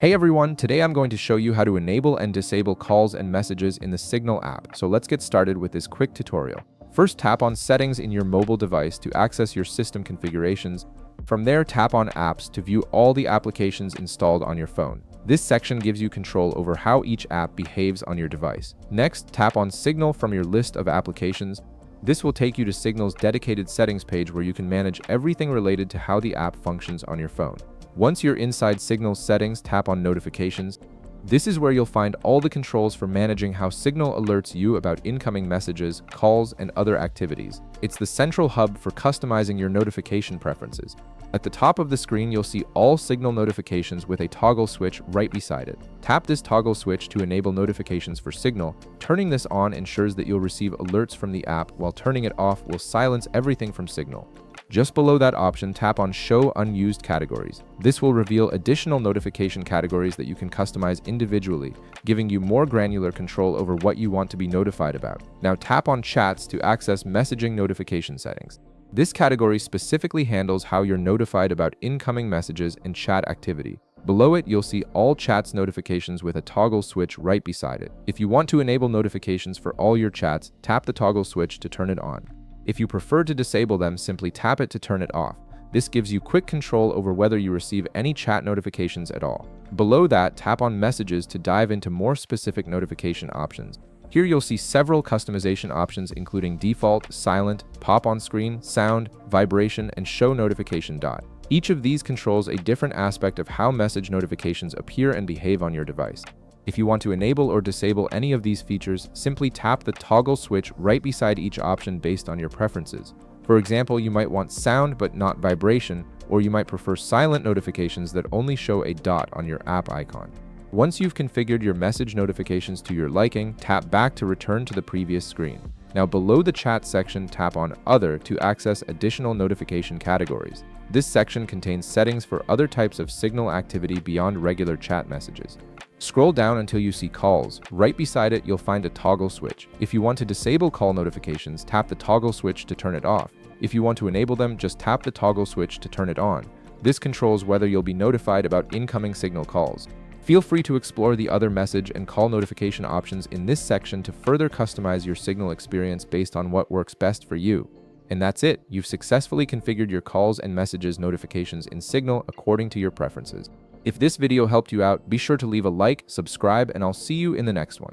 Hey everyone, today I'm going to show you how to enable and disable calls and messages in the Signal app. So let's get started with this quick tutorial. First, tap on Settings in your mobile device to access your system configurations. From there, tap on Apps to view all the applications installed on your phone. This section gives you control over how each app behaves on your device. Next, tap on Signal from your list of applications. This will take you to Signal's dedicated settings page where you can manage everything related to how the app functions on your phone. Once you're inside Signal's settings, tap on Notifications. This is where you'll find all the controls for managing how Signal alerts you about incoming messages, calls, and other activities. It's the central hub for customizing your notification preferences. At the top of the screen, you'll see all Signal notifications with a toggle switch right beside it. Tap this toggle switch to enable notifications for Signal. Turning this on ensures that you'll receive alerts from the app, while turning it off will silence everything from Signal. Just below that option, tap on Show Unused Categories. This will reveal additional notification categories that you can customize individually, giving you more granular control over what you want to be notified about. Now tap on Chats to access messaging notification settings. This category specifically handles how you're notified about incoming messages and chat activity. Below it, you'll see all chats notifications with a toggle switch right beside it. If you want to enable notifications for all your chats, tap the toggle switch to turn it on. If you prefer to disable them, simply tap it to turn it off. This gives you quick control over whether you receive any chat notifications at all. Below that, tap on Messages to dive into more specific notification options. Here you'll see several customization options including default, silent, pop on screen, sound, vibration, and show notification dot. Each of these controls a different aspect of how message notifications appear and behave on your device. If you want to enable or disable any of these features, simply tap the toggle switch right beside each option based on your preferences. For example, you might want sound but not vibration, or you might prefer silent notifications that only show a dot on your app icon. Once you've configured your message notifications to your liking, tap back to return to the previous screen. Now below the chat section, tap on Other to access additional notification categories. This section contains settings for other types of Signal activity beyond regular chat messages. Scroll down until you see Calls. Right beside it, you'll find a toggle switch. If you want to disable call notifications, tap the toggle switch to turn it off. If you want to enable them, just tap the toggle switch to turn it on. This controls whether you'll be notified about incoming Signal calls. Feel free to explore the other message and call notification options in this section to further customize your Signal experience based on what works best for you. And that's it. You've successfully configured your calls and messages notifications in Signal according to your preferences. If this video helped you out, be sure to leave a like, subscribe, and I'll see you in the next one.